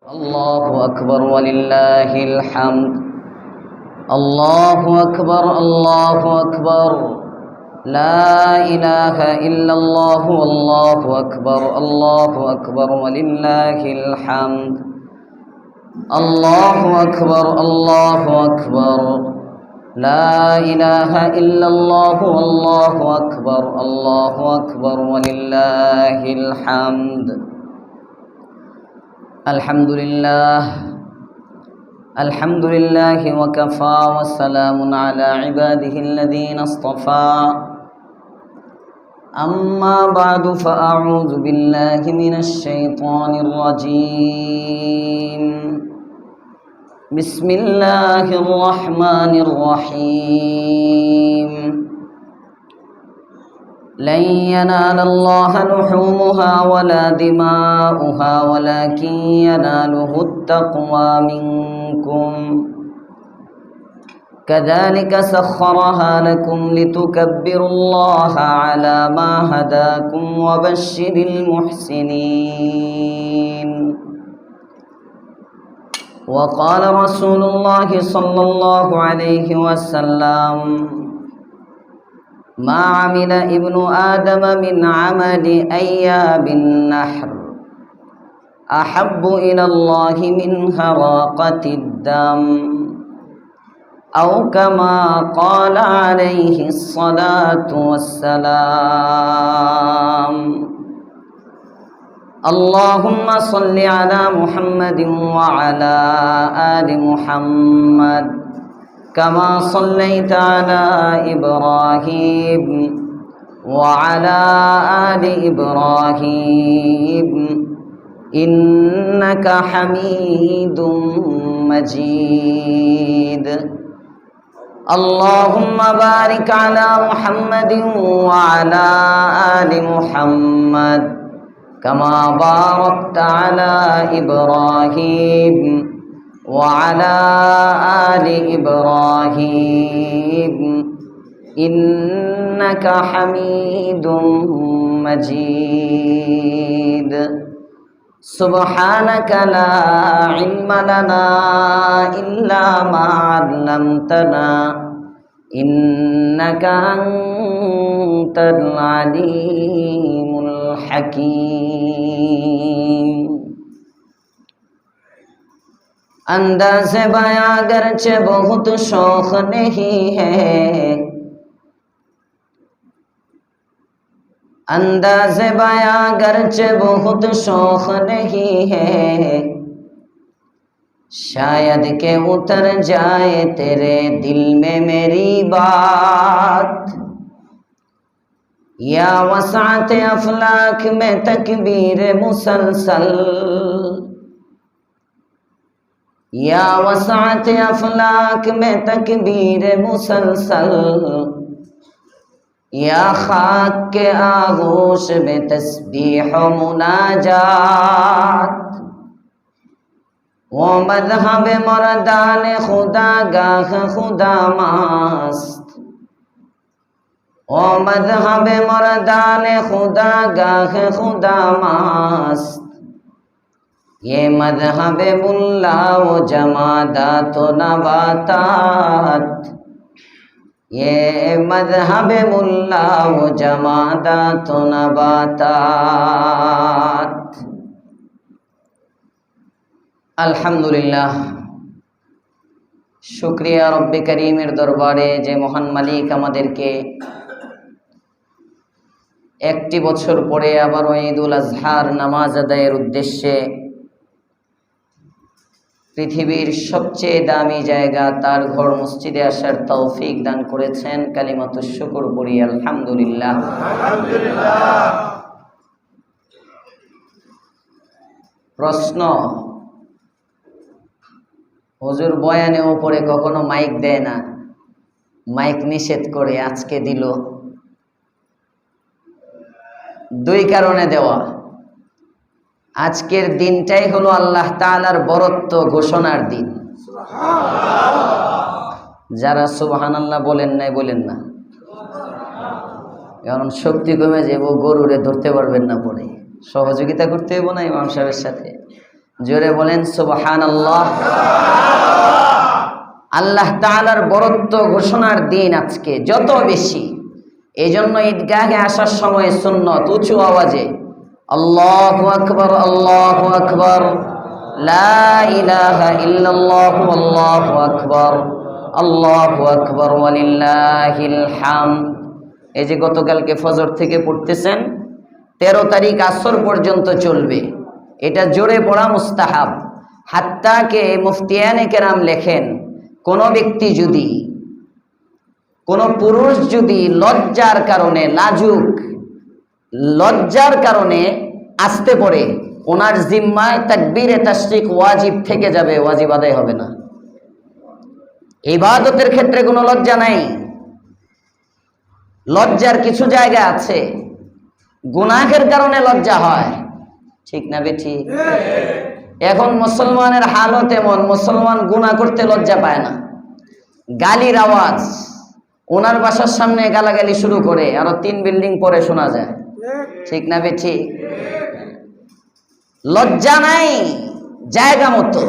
الله أكبر ولله الحمد. الله أكبر الله أكبر. لا إله إلا الله والله أكبر. الله أكبر ولله الحمد. الله أكبر الله أكبر. لا إله إلا الله والله أكبر. الله أكبر ولله الحمد. الحمد لله وكفى وسلام على عباده الذين اصطفى. أما بعد فأعوذ بالله من الشيطان الرجيم. بسم الله الرحمن الرحيم. لن ينال الله لحومها ولا دماؤها ولكن يناله التقوى منكم. كذلك سخرها لكم لتكبروا الله على ما هداكم وبشر المحسنين. وقال رسول الله صلى الله عليه وسلم: ما عمل ابن آدم من عمل أيام النحر أحب إلى الله من هراقة الدم، أو كما قال عليه الصلاة والسلام. اللهم صل على محمد وعلى آل محمد كما صليت على إبراهيم وعلى آل إبراهيم إنك حميد مجيد. اللهم بارك على محمد وعلى آل محمد كما باركت على إبراهيم وعلى آل إبراهيم إنك حميد مجيد. سبحانك لا علم لنا إلا ما علمتنا إنك أنت العليم الحكيم. अंदाज़ बयां गरचे बहुत शौक नहीं है, अंदाज़ बयां गरचे बहुत शौक नहीं है, शायद के उतर जाए तेरे दिल में मेरी बात। या वसात अफलाक में तकबीर मुसलसल, या वसात अफलाक में तकबीर मुसलसल, या खाक के आगोश में तस्बीह मुनाजात। वो मज़हब मर्दान खुदा गाह खुदा मास्त, वो मज़हब मर्दान खुदा गाह खुदा मास्त। ये मज़हब मुल्ला व जमादात व नबातात, ये मज़हब मुल्ला व जमादात व नबातात। अल्हम्दुलिल्लाह, शुक्रिया रब्बे करीमेर दरबारे जे महान मालिक आमादेरके একটি বছর পরে আবারও ঈদুল আজহার নামাজ আদায়ের উদ্দেশ্যে পৃথিবীর সবচেয়ে দামি জায়গা তার ঘর মসজিদে আসার তৌফিক দান করেছেন। কালিমাতুশ শুকর পড়ি আলহামদুলিল্লাহ। প্রশ্ন: হুজুর বয়ানের উপরে কখনো মাইক দেয় না, মাইক নিষেধ করে, আজকে দিল। দুই কারণে দেওয়া। আজকের দিনটাই হলো আল্লাহ তাআলার বরত্ব ঘোষণার দিন। যারা সুবহানাল্লাহ বলেন নাই বলেন না, কারণ শক্তি কমে যাবো, গরুরে ধরতে পারবেন না, পরে সহযোগিতা করতে হইব না ইমাম সাহেবের সাথে। জোরে বলেন সুবহানাল্লাহ। আল্লাহ তাআলার বরত্ব ঘোষণার দিন আজকে যত বেশি, এই জন্য ঈদগাহে আসার সময় সুন্নত উঁচু আওয়াজে আল্লাহু আকবার, আল্লাহু আকবার, লা ইলাহা ইল্লাল্লাহু, আল্লাহু আকবার, আল্লাহু আকবার, ওয়ালিল্লাহিল হামদ। এই যে গতকালকে ফজর থেকে পড়তেছেন, 13 তারিখ আসর পর্যন্ত চলবে। এটা জোরে পড়া মুস্তাহাব। হাত্তাকে মুফতিয়ানে কেরাম লেখেন, কোনো ব্যক্তি যদি, কোনো পুরুষ যদি লজ্জার কারণে, লাজুক লজ্জার কারণে আসতে পড়ে, ওনার জিম্মায় তাকবীরে তাশরিক ওয়াজিব থেকে যাবে, ওয়াজিব আদায় হবে না। ইবাদতের ক্ষেত্রে কোনো লজ্জা নাই। লজ্জার কিছু জায়গা আছে, গুনাহের কারণে লজ্জা হয়, ঠিক না বেঠি? এখন মুসলমানের হালত এমন, মুসলমান গুনাহ করতে লজ্জা পায় না। গালির আওয়াজ, ওনার বাসার সামনে গালাগালি শুরু করে, আরো 3 বিল্ডিং পরে শোনা যায়, ঠিক না বেঠি? লজ্জা নাই জায়গা মতো।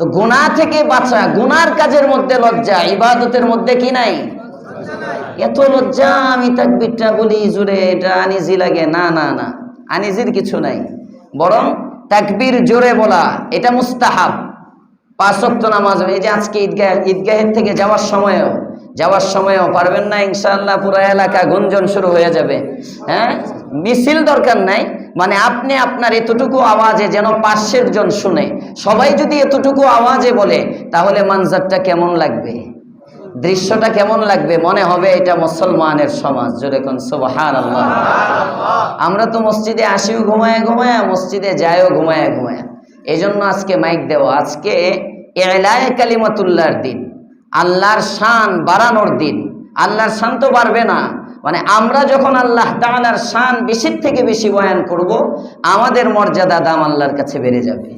তো গুনাহ থেকে বাঁচা, গুনার কাজের মধ্যে লজ্জা, ইবাদতের মধ্যে কি নাই? এত লজ্জা, আমি তাকবীরটা বলি জোরে, এটা আনিজি লাগে, না না না, আনিজির কিছু নাই, বরং তাকবীর জোরে বলা এটা মুস্তাহাব। 5 ওয়াক্ত নামাজ, এই যে আজকে ঈদগাহের থেকে যাওয়ার সময়ও পারবেন না ইনশাআল্লাহ, পুরো এলাকা গুঞ্জন শুরু হয়ে যাবে। হ্যাঁ, মিছিল দরকার নাই, মানে আপনি আপনার এতটুকু আওয়াজে যেন 500 জন শুনে, সবাই যদি এতটুকু আওয়াজে বলে, তাহলে মানজারটা কেমন লাগবে, দৃশ্যটা কেমন লাগবে? মনে হবে এটা মুসলমানের সমাজ। জোরে কোন সুবহানাল্লাহ। আমরা তো মসজিদে আসিও ঘুমায় ঘুমায়, মসজিদে যাইও ঘুমায় ঘুমায়। এই জন্য আজকে মাইক দেওয়া, আজকে ইলায়ে কালিমাতুল্লাহর দিন, আল্লাহর শান বাড়ানোর দিন। আল্লাহর শান তো বাড়বে না, মানে আমরা যখন আল্লাহ তাআলার শান বেশির থেকে বেশি বয়ান করব, আমাদের মর্যাদা দাম আল্লাহর কাছে বেড়ে যাবে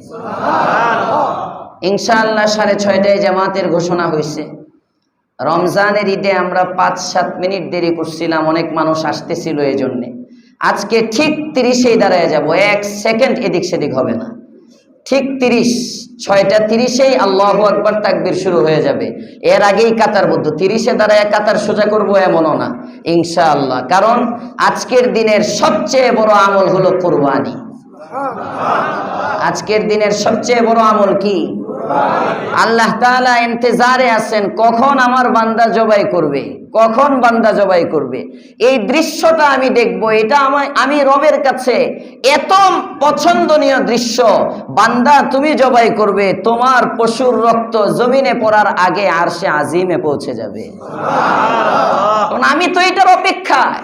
ইনশাআল্লাহ। 6:30টায় জামাতের ঘোষণা হয়েছে। রমজানের ঈদে আমরা 5-7 মিনিট দেরি করছিলাম, অনেক মানুষ আসতেছিল, এই জন্যে আজকে ঠিক 30-এই দাঁড়ায় যাব, 1 সেকেন্ড এদিক সেদিক হবে না। ঠিক 6:30-এই আল্লাহু আকবার তাকবীর শুরু হয়ে যাবে, এর আগেই কাতারবদ্ধ। 30-এ দাঁড়ায় কাতার সোজা করবো এমনও না ইনশাআল্লাহ, কারণ আজকের দিনের সবচেয়ে বড় আমল হলো কুরবানি। আজকের দিনের সবচেয়ে বড় আমল কি? আল্লাহ তাআলা ইন্তজারে আছেন, কখন আমার বান্দা জবাই করবে, কখন বান্দা জবাই করবে। এই দৃশ্যটা আমি দেখব, এটা আমি রবের কাছে এত পছন্দনীয় দৃশ্য। বান্দা তুমি জবাই করবে, তোমার পশুর রক্ত জমিনে পড়ার আগে আরশে আজিমে পৌঁছে যাবে। কারণ আমি তো এটার অপেক্ষায়,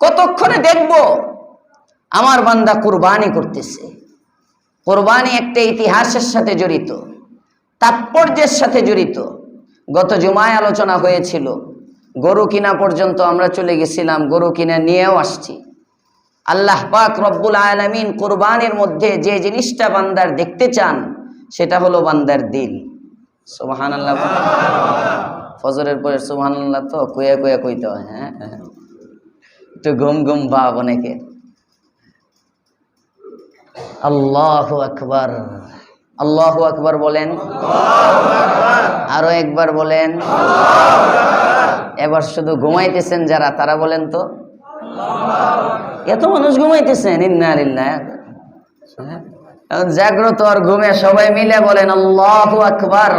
কতক্ষণে দেখব আমার বান্দা কুরবানি করতেছে। কুরবানি একটা ইতিহাসের সাথে জড়িত, তাৎপর্যের সাথে জড়িত। গত জুমায় আলোচনা হয়েছিল, গরু কিনা পর্যন্ত আমরা চলে গেছিলাম, গরু কিনা নিয়েও আসছি। আল্লাহ পাক রব্বুল আলামিন কুরবানির মধ্যে যে জিনিসটা বান্দার দেখতে চান, সেটা হলো বান্দার দিল। সুবহানাল্লাহ। ফজরের পরে সুবহানাল্লাহ তো কইয়া কইয়া কইতে হয়, হ্যাঁ, একটু ঘুম ঘুম ভাব অনেকে। আল্লাহু আকবার, আল্লাহু আকবার বলেন, আরো একবার বলেন। এবার শুধু ঘুমাইতেছেন যারা, তারা বলেন তো, এত মানুষ ঘুমাইতেছেন, ইন্না লিল্লাহ। জাগ্রত আর ঘুমে সবাই মিলে বলেন আল্লাহু আকবার।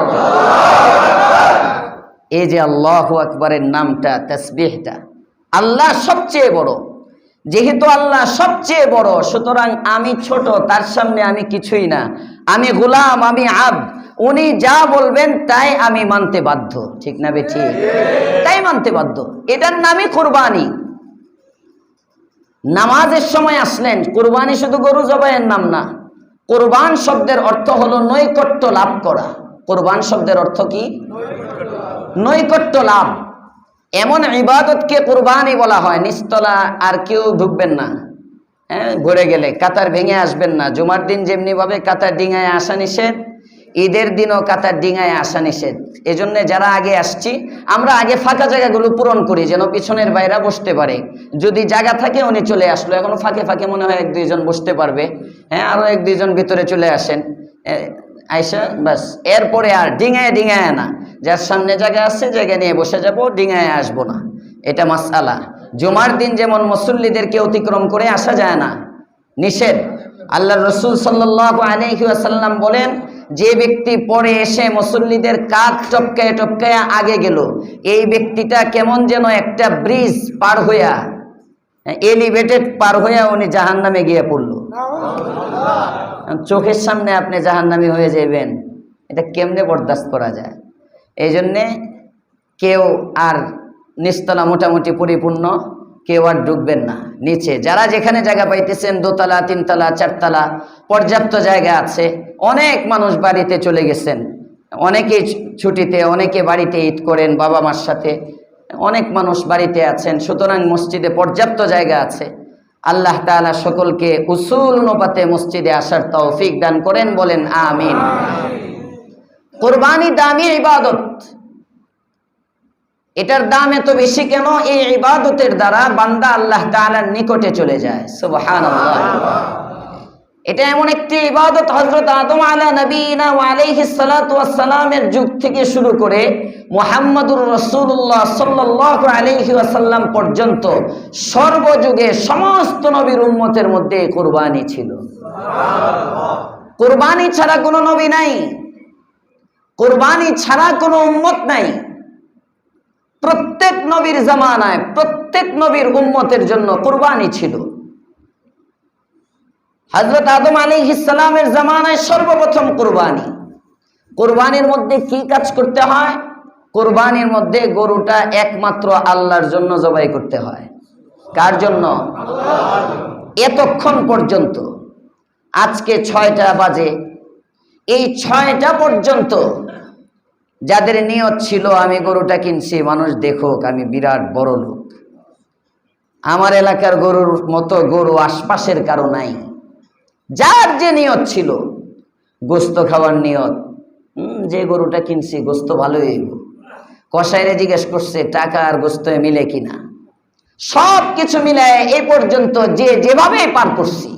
এই যে আল্লাহু আকবারের নামটা, তাসবিহটা, আল্লাহ সবচেয়ে বড়। যেহেতু আল্লাহ সবচেয়ে বড়, সুতরাং আমি ছোট, তার সামনে আমি কিছুই না, আমি গোলাম, আমি আব্দ। উনি যা বলবেন তাই আমি মানতে বাধ্য, ঠিক না বেঠি? তাই মানতে বাধ্য। এটার নামই কুরবানি। নামাজের সময় আসলেন, কুরবানি শুধু গরু জবাইয়ের নাম না। কুরবান শব্দের অর্থ হলো নৈকট্য লাভ করা। কুরবান শব্দের অর্থ কি? নৈকট্য লাভ। এমন ইবাদতকে কুরবানি বলা হয়। নিচতলা আর কেউ ঢুকবেন না, হ্যাঁ, ঘুরে গেলে কাতার ভেঙে আসবেন না। জুমার দিন যেমনি ভাবে কাতার ডিঙায় আসা নিষেধ, ঈদের দিনও কাতার ডিঙায় আসা নিষেধ। এজন্য যারা আগে আসছি আমরা আগে ফাঁকা জায়গাগুলো পূরণ করি যেন পিছনের বাইরা বসতে পারে। যদি জায়গা থাকে উনি চলে আসলো, এখনো ফাঁকে ফাঁকে মনে হয় 1-2 জন বসতে পারবে। হ্যাঁ, আরো 1-2 জন ভিতরে চলে আসেন, আইসা বাস। এরপরে আর ডিঙায় ডিঙায় না, যার সামনে জায়গা আছে জায়গা নিয়ে বসে যাব, ডিঙায় আসবো না, এটা মাসআলা। জুমার দিন যেমন মুসল্লিদেরকে অতিক্রম করে আসা যায় না, নিষেধ। আল্লাহর রাসূল সাল্লাল্লাহু আলাইহি ওয়াসাল্লাম বলেন, যে ব্যক্তি পরে এসে মুসল্লিদের কাঁধ টপকায় টপকায় আগে গেল, এই ব্যক্তিটা কেমন যেন একটা ব্রিজ পার হইয়া, এলিভেটেড পার হইয়া উনি জাহান্নামে গিয়ে পড়লো। চোখের সামনে আপনি জাহান্নামী হয়ে যাবেন, এটা কেমনে বরদাস্ত করা যায়? এই জন্যে কেউ আর নিচতলা মোটামুটি পরিপূর্ণ, কেউ আর ঢুকবেন না। নিচে যারা যেখানে জায়গা পাইতেছেন, 2তলা 3তলা 4তলা পর্যাপ্ত জায়গা আছে। অনেক মানুষ বাড়িতে চলে গেছেন, অনেকেই ছুটিতে, অনেকে বাড়িতে ঈদ করেন বাবা মার সাথে, অনেক মানুষ বাড়িতে আছেন। সুতরাং মসজিদে পর্যাপ্ত জায়গা আছে। আল্লাহ তাআলা সকলকে উসুল অনুপাতে মসজিদে আসার তৌফিক দান করেন, বলেন আমিন। কুরবানি দামি ইবাদত। এটার দাম এত বেশি কেন? এই ইবাদতের দ্বারা বান্দা আল্লাহ তাআলার নিকটে চলে যায়। সুবহানাল্লাহ। এটা এমন একটি ইবাদত, হযরত আদম আলা নবীনা ওয়া আলাইহিস সালাতু ওয়াস সালামের যুগ থেকে শুরু করে মুহাম্মদুর রাসূলুল্লাহ সাল্লাল্লাহু আলাইহি ওয়াসাল্লাম পর্যন্ত সর্বযুগে সমস্ত নবীর উম্মতের মধ্যে কুরবানি ছিল। সুবহানাল্লাহ। কুরবানি ছাড়া কোনো নবী নাই, কুরবানি ছাড়া কোনো উম্মত নাই। প্রত্যেক নবীর জামানায় প্রত্যেক নবীর উম্মতের জন্য কুরবানি ছিল। হযরত আদম আলাইহিস সালামের জামানায় সর্বপ্রথম কুরবানি। কুরবানির মধ্যে কি কাজ করতে হয়? কুরবানির মধ্যে গরুটা একমাত্র আল্লাহর জন্য জবাই করতে হয়। কার জন্য? আল্লাহর জন্য। এতক্ষণ পর্যন্ত, আজকে 6টা বাজে, এই 6টা পর্যন্ত যাদের নিয়ত ছিল আমি গরুটা কিনছি মানুষ দেখুক আমি বিরাট বড় লোক, আমার এলাকার গরুর মতো গরু আশপাশের কারো নাই, যার যে নিয়ত ছিল গোস্ত খাওয়ার নিয়ত, যে গরুটা কিনছি গোস্ত ভালোই হইব, কসাইরে জিজ্ঞেস করছে টাকা আর গোস্ত মিলে কিনা, সব কিছু মিলায় এই পর্যন্ত যে যেভাবে পার করছি,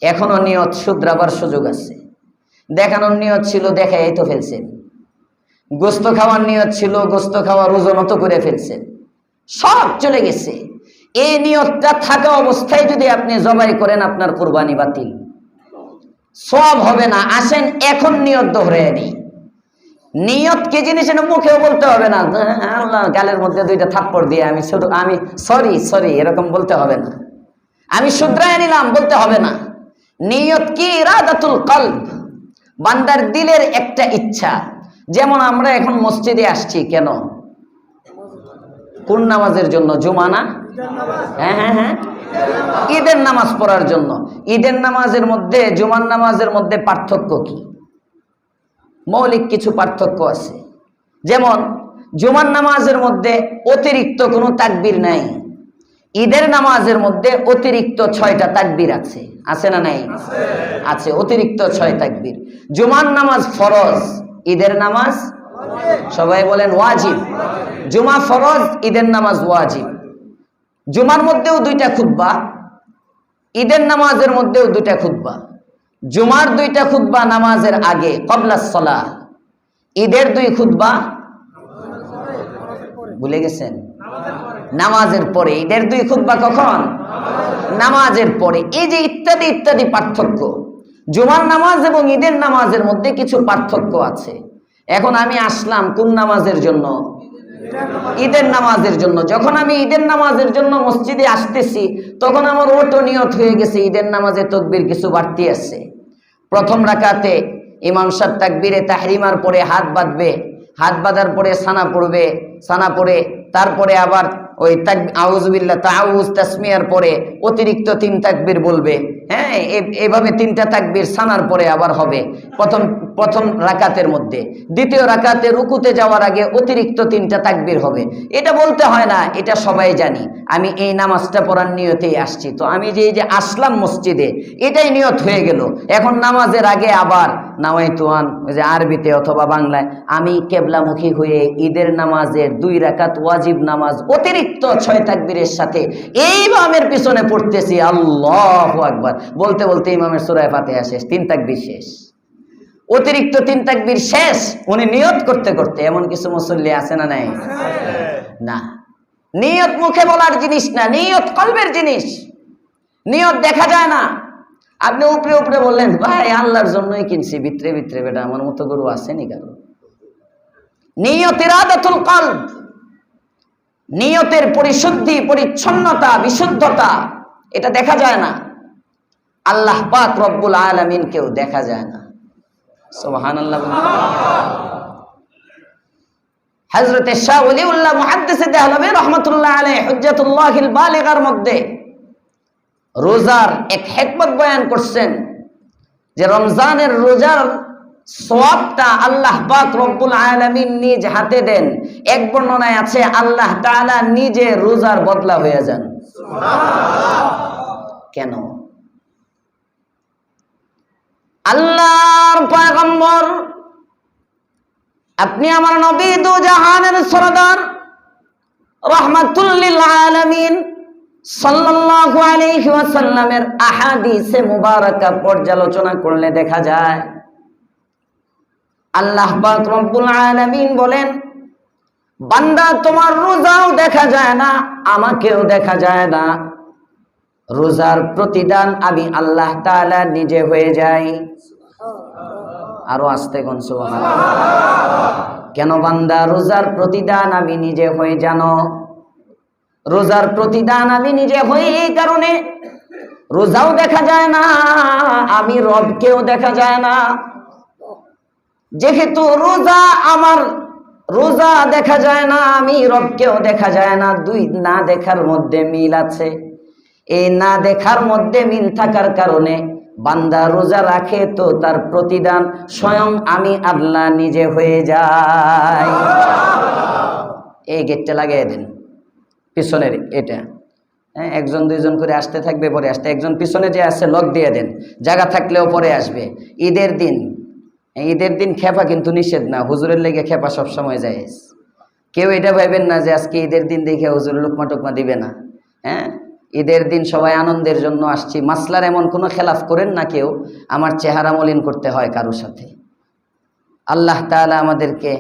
এখনো নিয়ত শুধরাবার সুযোগ আছে। দেখানোর নিয়ত ছিল, দেখাই তো ফেলছেন। গোস্ত খাওয়ার নিয়ত ছিল, গোস্ত খাওয়ার ওজন তো করে ফেলছেন, সব চলে গেছে। এই নিয়তটা থাকা অবস্থায় যদি আপনি জবাই করেন আপনার কুরবানি বাতিল, সব হবে না। আসেন এখন নিয়ত দোহরায় নেই। নিয়ত কি জিনিস এটা মুখেও বলতে হবে না, আল্লাহ গালের মধ্যে 2টা থাপ্পড় দিয়ে আমি সরি সরি এরকম বলতে হবে না, আমি শুধরায় নিলাম বলতে হবে না। নিয়ত কি? ইরাদাতুল কলব, বান্দার দিলের একটা ইচ্ছা। যেমন আমরা এখন মসজিদে আসছি কেন? কোন নামাজের জন্য? জুমা না? হ্যাঁ হ্যাঁ হ্যাঁ, ঈদের নামাজ পড়ার জন্য। ঈদের নামাজের মধ্যে জুমার নামাজের মধ্যে পার্থক্য কি? মৌলিক কিছু পার্থক্য আছে। যেমন জুমার নামাজের মধ্যে অতিরিক্ত কোনো তাকবীর নাই, ঈদের নামাজের মধ্যে অতিরিক্ত 6টা তাকবীর আছে। আছে না নাই? আছে, অতিরিক্ত 6 তাকবীর। জুমার নামাজ ফরজ, ঈদের নামাজ সবাই বলেন ওয়াজিব। জুমা ফরজ, ঈদের নামাজ ওয়াজিব। জুমার মধ্যেও 2টা খুতবা, ঈদের নামাজের মধ্যেও 2টা খুতবা। জুমার 2টা খুতবা নামাজের আগে ক্বাবলাস সালাহ, ঈদের 2 খুতবা ভুলে গেছেন নামাজের পরে। ঈদের 2 খুতবা কখন? নামাজের পরে। এই যে ইত্যাদি ইত্যাদি পার্থক্য, জুমার নামাজ এবং ঈদের নামাজের মধ্যে কিছু পার্থক্য আছে। এখন আমি আসলাম কোন নামাজের জন্য? ঈদের নামাজের জন্য। যখন আমি ঈদের নামাজের জন্য মসজিদে আসতেছি তখন আমার ওটো নিয়ত হয়ে গেছে ঈদের নামাজে তাকবীর কিছু বাড়তি আছে। প্রথম রাকাতে ইমাম সাহেব তাকবীরে তাহরিমার পরে হাত বাঁধবে, হাত বাঁধার পরে সানা পড়বে, সানা পড়ে তারপরে আবার ওই আউযু বিল্লাহ তাআউযু তাসমিয়ার পরে অতিরিক্ত 3 তাকবীর বলবে। হ্যাঁ, এভাবে 3টা তাকবীর সানার পরে আবার হবে প্রথম রাকাতের মধ্যে। দ্বিতীয় রাকাতে রুকুতে যাওয়ার আগে অতিরিক্ত 3টা তাকবীর হবে। এটা বলতে হয় না, এটা সবাই জানি। আমি এই নামাজটা পড়ার নিয়তেই আসছি, তো আমি যে আসলাম মসজিদে, এটাই নিয়ত হয়ে গেল। এখন নামাজের আগে আবার নাওয়াইতুয়ান, ওই যে আরবিতে অথবা বাংলায়, আমি কেবলামুখী হয়ে ঈদের নামাজের 2 রাকাত ওয়াজিব নামাজ অতিরিক্ত 6 তাকবীরের সাথে এই ইমামের পিছনে পড়তেছি, আল্লাহু আকবার বলতে বলতে ইমামের সূরা ফাতিহা শেষ, 3 তাকবীর শেষ, অতিরিক্ত 3 তাকবীর শেষ। উনি নিয়ত করতে করতে, এমন কিছু মুসল্লি আছে না নাই? না, নিয়ত মুখে বলার জিনিস না, নিয়ত কলবের জিনিস। নিয়ত দেখা যায় না। আপনি উপরে উপরে বললেন ভাই আল্লাহর জন্যই কিনছি, ভিতরে ভিতরে বেটা আমার মতো গরু আসেনি কারো। নিয়ত ইরাদাতুল কলব, নিয়তের পরিশুদ্ধি, পরিচ্ছন্নতা, বিশুদ্ধতা, এটা দেখা যায় না। আল্লাহ পাক রব্বুল আলামিনকেও দেখা যায় না। সুবহানাল্লাহ। হযরত শাহ ওলিউল্লাহ মুহাদ্দিস দেহলভী রাহমাতুল্লাহ আলাইহি হুজ্জাতুল্লাহিল বালিগার মধ্যে রোজার এক হিকমত বয়ান করছেন যে রমজানের রোজার সওয়াবটা আল্লাহ পাক রব্বুল আলামিন নিজ হাতে দেন। এক বর্ণনায় আছে আল্লাহ তাআলা নিজে রোজার বদলা হয়ে যান। সুবহানাল্লাহ। কেন? আল্লাহর পয়গম্বর, আপনি আমার নবী, দু জাহানের সরদার, রাহমাতুল লিল আলামিন সাল্লাল্লাহু আলাইহি ওয়াসাল্লামের আহাদিসে মুবারাকা পর্যালোচনা করলে দেখা যায় আল্লাহ পাক রব্বুল আলামিন বলেন, বান্দা তোমার রোজাও দেখা যায় না, আমাকেও দেখা যায় না, রোজার প্রতিদান আমি আল্লাহ তাআলা নিজে হয়ে যাই। আরো আস্তে কোন সুবহানাল্লাহ। কেন বান্দা রোজার প্রতিদান আমি নিজে হয়ে জানো? রোজার প্রতিদান আমি নিজে হই এই কারণে, রোজাও দেখা যায় না, আমি রবকেও দেখা যায় না। যেহেতু রোজা আমার, রোজা দেখা যায় না, আমি রবকেও দেখা যায় না, 2 না দেখার মধ্যে মিল আছে। এই না দেখার মধ্যে মিল থাকার কারণে বান্দা রোজা রাখে তো তার প্রতিদান স্বয়ং আমি আল্লাহ নিজে হয়ে যাই। এই গেটটা লাগিয়ে দেন পিছনের, এটা হ্যাঁ, 1জন 2জন করে আসতে থাকবে, পরে আসতে, একজন পিছনে যে আছে লক দিয়ে দেন, জায়গা থাকলেও পরে আসবে। ঈদের দিন খেপা কিন্তু নিষেধ না, হুজুরের লেগে খেপা সবসময় যায়। কেউ এটা ভাবেন না যে আজকে ঈদের দিন দেখে হুজুর লুকমা টুকমা দিবে না। হ্যাঁ, ঈদের দিন সবাই আনন্দের জন্য আসছি। মাসলার এমন কোনো খেলাফ করেন না কেউ, আমার চেহারা মলিন করতে হয় কারোর সাথে। আল্লাহ তাআলা আমাদেরকে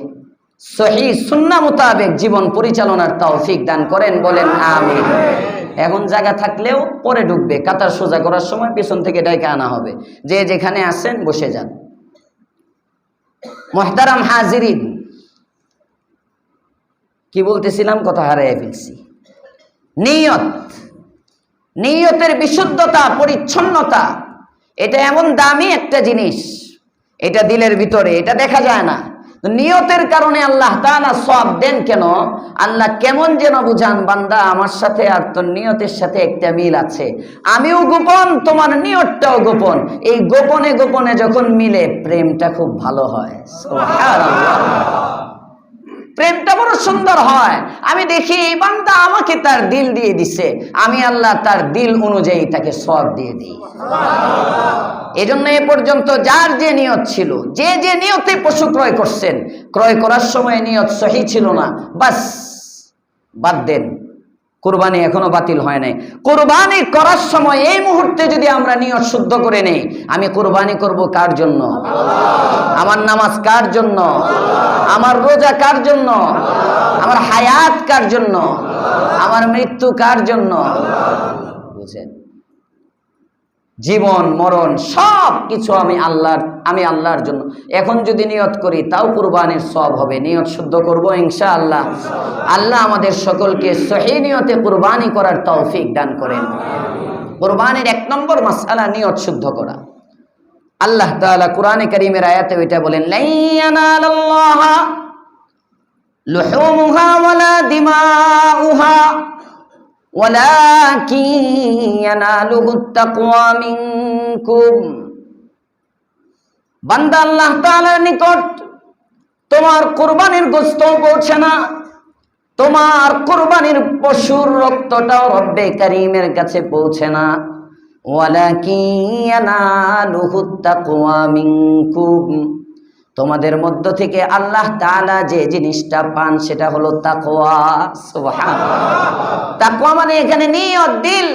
সহিহ সুন্নাহ মোতাবেক জীবন পরিচালনার তৌফিক দান করেন, বলেন আমিন। এখন জায়গা থাকলেও পরে ঢুকবে, কাতার সোজা করার সময় পিছন থেকে ডাইকা আনা হবে, যে যেখানে আসেন বসে যান। মুহতারাম হাজিরিন, কি বলতেছিলাম, কথা হারিয়ে ফেলছি। নিয়ত, নিয়তের বিশুদ্ধতা, পরিচ্ছন্নতা, এটা এমন দামি একটা জিনিস, এটা দিলের ভিতরে, এটা দেখা যায় না। নিয়তের কারণে আল্লাহ তাআলা সওয়াব দেন কেন? আল্লাহ কেমন যেন বুঝান, বান্দা আমার সাথে আর তোর নিয়তের সাথে একটা মিল আছে, আমিও গোপন, তোমার নিয়তটাও গোপন। এই গোপনে গোপনে যখন মিলে প্রেমটা খুব ভালো হয়। সুবহানাল্লাহ, প্রেমটা বড় সুন্দর হয়। আমি দেখি এই বান্দা আমাকে তার দিল দিয়ে দিছে, আমি আল্লাহ তার দিল অনুযায়ী তাকে সওয়াব দিয়ে দিই। এজন্য এ পর্যন্ত যার যে নিয়ত ছিল, যে যে নিয়তে পশু ক্রয় করছেন, ক্রয় করার সময় নিয়ত সহি ছিল না, বাস বাদ দেন। কুরবানি এখনো বাতিল হয় নাই। কুরবানি করার সময় এই মুহূর্তে যদি আমরা নিয়ত শুদ্ধ করে নেই, আমি কুরবানি করব কার জন্য? আমার নামাজ কার জন্য? আমার রোজা কার জন্য? আমার হায়াত কার জন্য? আমার মৃত্যু কার জন্য? বুঝেন, জীবন মরণ সব কিছু আমি আল্লাহর জন্য। এখন যদি নিয়ত করি তাও কুরবানির সওয়াব হবে। নিয়ত শুদ্ধ করব ইনশাআল্লাহ। আল্লাহ আমাদের সকলকে সহিহ নিয়তে কুরবানি করার তৌফিক দান করেন। কুরবানির 1 নম্বর মাসআলা নিয়ত শুদ্ধ করা। আল্লাহ তাআলা কোরআনে কারীমের আয়াতে এটা বলেন, লা ইয়ানালাল্লাহা লুহুমুহা ওয়ালা দিমাউহা ওয়ালাকিন ইয়ানালুহুত তাকওয়া মিনকুম। বান্দা আল্লাহ তাআলার নিকট তোমার কুরবানির গোশত পৌঁছে না, তোমার কুরবানির পশুর রক্তটাও রব্বে কারীমের কাছে পৌঁছে না। ওয়ালাকিন ইয়ানালুহুত তাকওয়া মিনকুম, তোমাদের মধ্য থেকে আল্লাহ তাআলা যে জিনিসটা পান সেটা হলো তাকওয়া। সুবহানাল্লাহ। তাকওয়া মানে এখানে নিয়ত, দিল।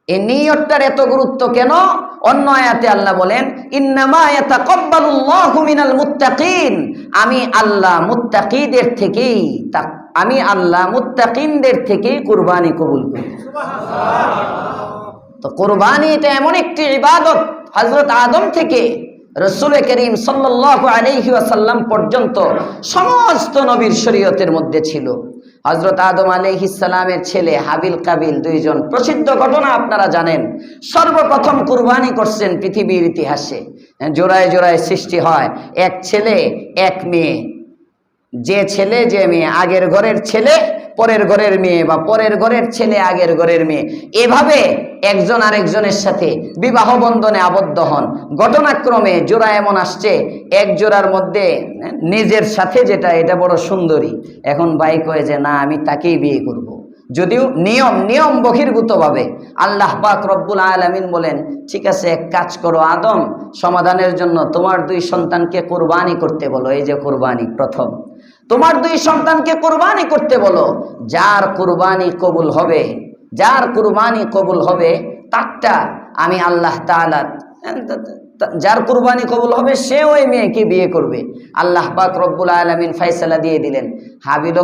এই নিয়তটার এত গুরুত্ব কেন? অন্য আয়াতে আল্লাহ বলেন ইন্নামা ইয়াতাকাব্বালুল্লাহু মিনাল মুত্তাকিন, আমি আল্লাহ মুত্তাকিদের থেকেই কুরবানি কবুল করি। তো কুরবানি এটা এমন একটি ইবাদত, হযরত আদম থেকে রাসূল করিম সাল্লাল্লাহু আলাইহি ওয়াসাল্লাম পর্যন্ত সমস্ত নবীর শরীয়তের মধ্যে ছিল। হযরত আদম আলাইহিস সালামের ছেলে হাবিল কাবিল দুইজন, প্রসিদ্ধ ঘটনা আপনারা জানেন। সর্বপ্রথম কুরবানি করছেন পৃথিবীর ইতিহাসে, জোড়ায় জোড়ায় সৃষ্টি হয়, এক ছেলে এক মেয়ে। যে ছেলে যে মেয়ে, আগের ঘরের ছেলে পরের ঘরের মেয়ে, বা পরের ঘরের ছেলে আগের ঘরের মেয়ে, এভাবে একজন আরেকজনের সাথে বিবাহ বন্ধনে আবদ্ধ হন। ঘটনাক্রমে জোড়া এমন আসছে, এক জোড়ার মধ্যে নিজের সাথে যেটা, এটা বড় সুন্দরী। এখন ভাই কয়ে যে না, আমি তাকেই বিয়ে করব। যদিও নিয়ম বহির্ভূতভাবে আল্লাহ পাক রব্বুল আলামিন বলেন ঠিক আছে, এক কাজ করো আদম, সমাধানের জন্য তোমার দুই সন্তানকে কুরবানি করতে বলো। এই যে কুরবানি, প্রথম তোমার দুই সন্তানকে কুরবানি করতে বলো। যার কুরবানি কবুল হবে তারটা আমি আল্লাহ তাআলা, যার কুরবানি কবুল হবে সে ওই মেয়েকে বিয়ে করবে। আল্লাহ পাক রব্বুল আলামিন ফয়সালা দিয়ে দিলেন, হাবিলও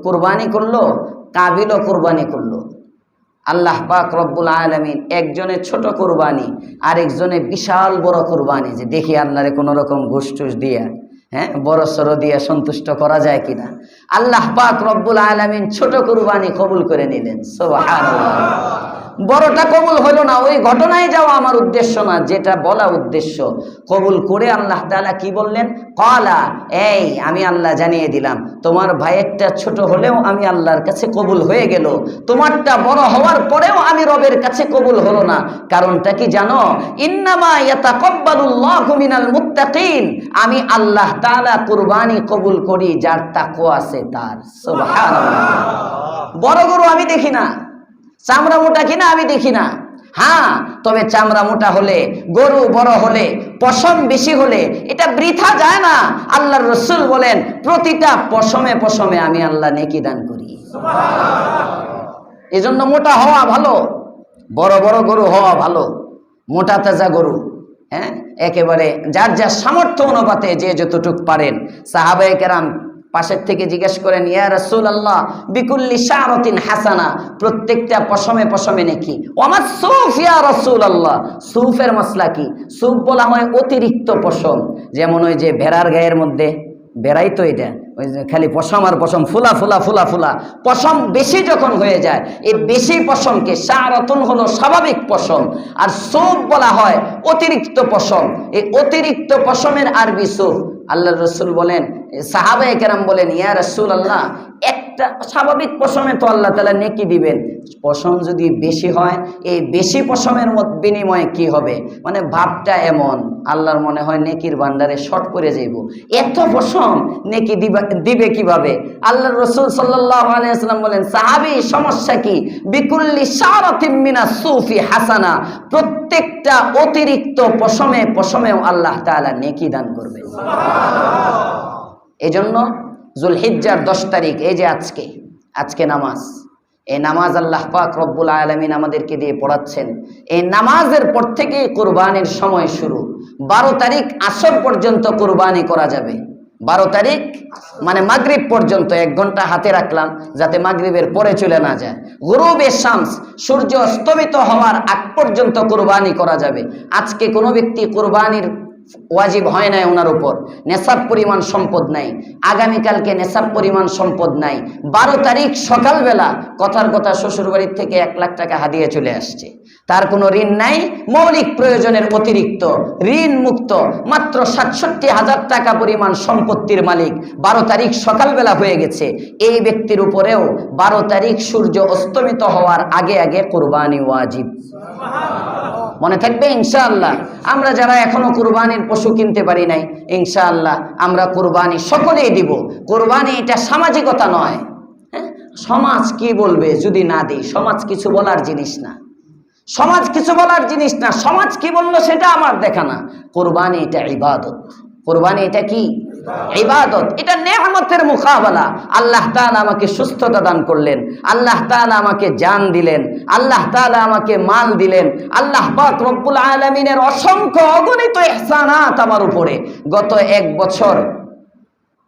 কুরবানি করলো, কাবিলও কুরবানি করলো। আল্লাহ পাক রব্বুল আলামিন একজনের ছোট কুরবানি, আরেকজনে বিশাল বড় কুরবানি, যে দেখি আল্লাহরে কোনো রকম ঘুষ টুস দিয়া, বড় সড়ো দিয়ে সন্তুষ্ট করা যায় কিনা। আল্লাহ পাক রব্বুল আলামিন ছোট কুরবানি কবুল করে নিলেন। সুবহানাল্লাহ। বড়টা কবুল হলো না, ওই ঘটনায় যাওয়া আমার উদ্দেশ্য না, যেটা বলা উদ্দেশ্য। কবুল করে আল্লাহ তাআলা কি বললেন? ক্বালা, এই আমি আল্লাহ জানিয়ে দিলাম, তোমার ভাইয়েরটা ছোট হলেও আমি আল্লাহর কাছে কবুল হয়ে গেল, তোমারটা বড় হওয়ার পরেও আমি রবের কাছে কবুল হলো না। কারণটা কি জানো? ইন্নামা ইয়াতাকাব্বালুল্লাহু মিনাল মুত্তাকিন, আমি আল্লাহ তাআলা কুরবানি কবুল করি যার তাকওয়া আছে তার। সুবহানাল্লাহ। বড় গরু আমি দেখি না, চামড়া মোটা কিনা আমি দেখি না। হ্যাঁ, তবে চামড়া মোটা হলে, গরু বড় হলে, পশম বেশি হলে এটা বৃথা যায় না। আল্লাহর রাসূল বলেন প্রতিটা পশমে পশমে আমি আল্লাহ নেকি দান করি। এজন্য মোটা হওয়া ভালো, বড় বড় গরু হওয়া ভালো, মোটা তাজা গরু। একেবারে যার যার সামর্থ্য অনুপাতে যে যতটুক পারেন। সাহাবায়ে কেরাম পাশের থেকে জিজ্ঞেস করেন, ইয়া রাসূলুল্লাহ বিকুল্লি শারাতিন হাসানা, প্রত্যেকটা পশমে পশমে নেকি। ওয়ামাস সুফ ইয়া রাসূলুল্লাহ, সুফের মাসলা কি? সুফ বলা হয় অতিরিক্ত পশম, যেমন ওই যে ভেড়ার গায়ের মধ্যে, বেড়াই তো এটা, ওই যে খালি পশম আর পশম, ফুলা ফুলা ফুলা ফুলা পশম বেশি যখন হয়ে যায়, এই বেশি পশমকে শারাতুন হলো স্বাভাবিক পশম, আর সুফ বলা হয় অতিরিক্ত পশম। এই অতিরিক্ত পশমের আরবি সুফ। আল্লাহর রাসূল বলেন, সাহাবায়ে কেরাম বলেন, ইয়া রাসূলুল্লাহ একটা স্বাভাবিক পশমে তো আল্লাহ তাআলা নেকি দিবেন, পশম যদি বেশি হয়, এই বেশি পশমের বিনিময়ে কি হবে? মানে ভাবটা এমন, আল্লাহর মনে হয় নেকির ভান্ডারে শর্ট পড়ে যাইব, এত পশম নেকি দিবে কিভাবে? আল্লাহর রাসূল সাল্লাল্লাহু আলাইহি ওয়াসাল্লাম বলেন, সাহাবী সমস্যা কি? বিকুল্লি শারাতিন মিনাস সুফি হাসানা, প্রত্যেকটা অতিরিক্ত পশমে পশমেও আল্লাহ তাআলা নেকি দান করবেন। এজন্য যুলহিজ্জার 10 তারিখ, এই যে আজকে নামাজ, এই নামাজ আল্লাহ পাক রব্বুল আলামিন আমাদেরকে দিয়ে পড়াচ্ছেন। এই নামাজের পর থেকে কুরবানির সময় শুরু। 12 তারিখ আসর পর্যন্ত কুরবানি করা যাবে। 12 তারিখ মানে মাগরিব পর্যন্ত 1 ঘন্টা হাতে রাখলাম, যাতে মাগরিবের পরে চলে না যায়। গুরুবে শামস, সূর্য অস্তমিত হওয়ার আগ পর্যন্ত কুরবানি করা যাবে। আজকে কোনো ব্যক্তি কুরবানির ওয়াজিব হয় নাই ওনার উপর, নেশাব পরিমাণ সম্পদ নাই, আগামীকালকে নেশাব পরিমাণ সম্পদ নাই, 12 তারিখ সকালবেলা কথার কথা শ্বশুরবাড়ির থেকে 1 লাখ টাকা হাদিয়ে চলে আসছে, তার কোনো ঋণ নাই, মৌলিক প্রয়োজনের অতিরিক্ত ঋণ মুক্ত মাত্র 67,000 টাকা পরিমাণ সম্পত্তির মালিক, 12 তারিখ সকালবেলা হয়ে গেছে। এই ব্যক্তির উপরেও 12 তারিখ সূর্য অস্তমিত হওয়ার আগে আগে কুরবানি ওয়াজিব। মনে থাকবে ইনশাআল্লাহ। আমরা যারা এখনো কুরবানির পশু কিনতে পারি নাই, ইনশাআল্লাহ আমরা কুরবানি সকলেই দিব। কুরবানি এটা সামাজিকতা নয়, সমাজ কি বলবে যদি না দিই, সমাজ কিছু বলার জিনিস না, সমাজ কিছু বলার জিনিস না, সমাজ কি বললো সেটা আমার দেখা না। কুরবানি এটা ইবাদত, কুরবানি এটা কি ইবাদত, এটা নেয়ামতের মুকাবালা। আল্লাহ তাআলা আমাকে সুস্থতা দান করলেন, আল্লাহ তাআলা আমাকে জান দিলেন, আল্লাহ তাআলা আমাকে মাল দিলেন, আল্লাহ পাক রব্বুল আলামিনের অসংখ্য অগণিত ইহসানাত আমার উপরে।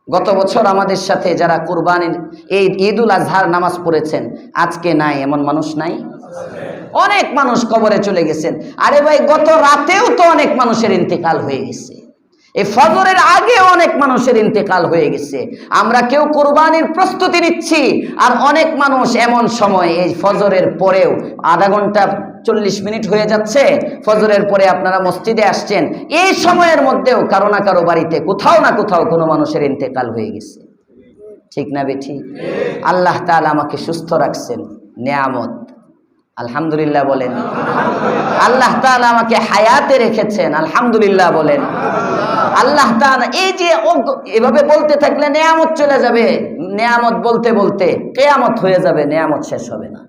গত বছর আমাদের সাথে যারা কুরবানির এই ঈদুল আজহার নামাজ পড়েছেন, আজকে নাই এমন মানুষ নাই? অনেক মানুষ কবরে চলে গেছেন। আরে ভাই, গত রাতেও তো অনেক মানুষের ইন্তেকাল হয়ে গেছে, এই ফজরের আগে অনেক মানুষের ইন্তেকাল হয়ে গেছে। আমরা কেউ কুরবানির প্রস্তুতি নিচ্ছি, আর অনেক মানুষ এমন সময় এই ফজরের পরেও আধা ঘন্টা 40 মিনিট হয়ে যাচ্ছে, ফজরের পরে আপনারা মসজিদে আসছেন, এই সময়ের মধ্যেও কারো না কারো বাড়িতে কোথাও না কোথাও কোনো মানুষের ইন্তেকাল হয়ে গেছে। ঠিক না বেঠিক? আল্লাহ তাআলা আমাকে সুস্থ রাখছেন, নেয়ামত, আলহামদুলিল্লাহ বলেন। আল্লাহ তাআলা আমাকে হায়াতে রেখেছেন, আলহামদুলিল্লাহ বলেন। আল্লাহ তাআলা এই যে এভাবে বলতে থাকলে নেয়ামত চলে যাবে, নেয়ামত বলতে বলতে কিয়ামত হয়ে যাবে, নেয়ামত শেষ হবে না।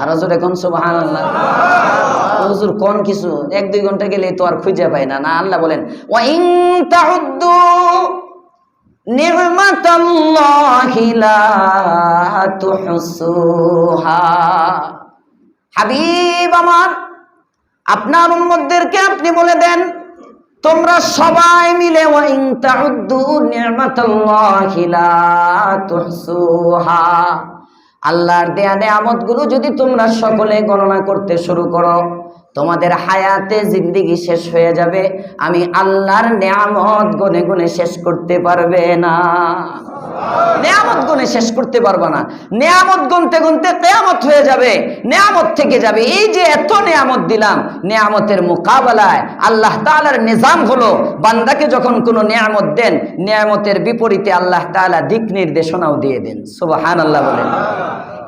আর জোরে কোন সুবহানাল্লাহ। হুজুর কোন কিছু 1-2 ঘন্টা গেলে তো আর খুঁজে পাই না। না, আল্লাহ বলেন ওয়া ইন তাউদ্দু নি'মাতাল্লাহি লা তুহসুহা। হাবিব আমার, আপনার উম্মতদেরকে আপনি বলে দেন, তোমরা সবাই মিলে ওয়া ইন তাউদ্দু নি'মাতাল্লাহি লা তুহসুহা, আল্লাহর দেয়া নেয়ামতগুলো যদি তোমরা সকলে গণনা করতে শুরু করো, তোমাদের হায়াতে জিন্দেগি শেষ হয়ে যাবে, আমি আল্লাহর নেয়ামত গুনে গুনে শেষ করতে পারবে না। নেয়ামত গুনে শেষ করতে পারবে না, নেয়ামত গুনতে গুনতে কিয়ামত হয়ে যাবে, নেয়ামত থেকে যাবে। এই যে এত নেয়ামত দিলাম, নেয়ামতের মোকাবেলায় আল্লাহ তাআলার নিজাম হলো, বান্দাকে যখন কোনো নেয়ামত দেন, নেয়ামতের বিপরীতে আল্লাহ তাআলা দিক নির্দেশনাও দিয়ে দেন। সুবহানাল্লাহ বলেন।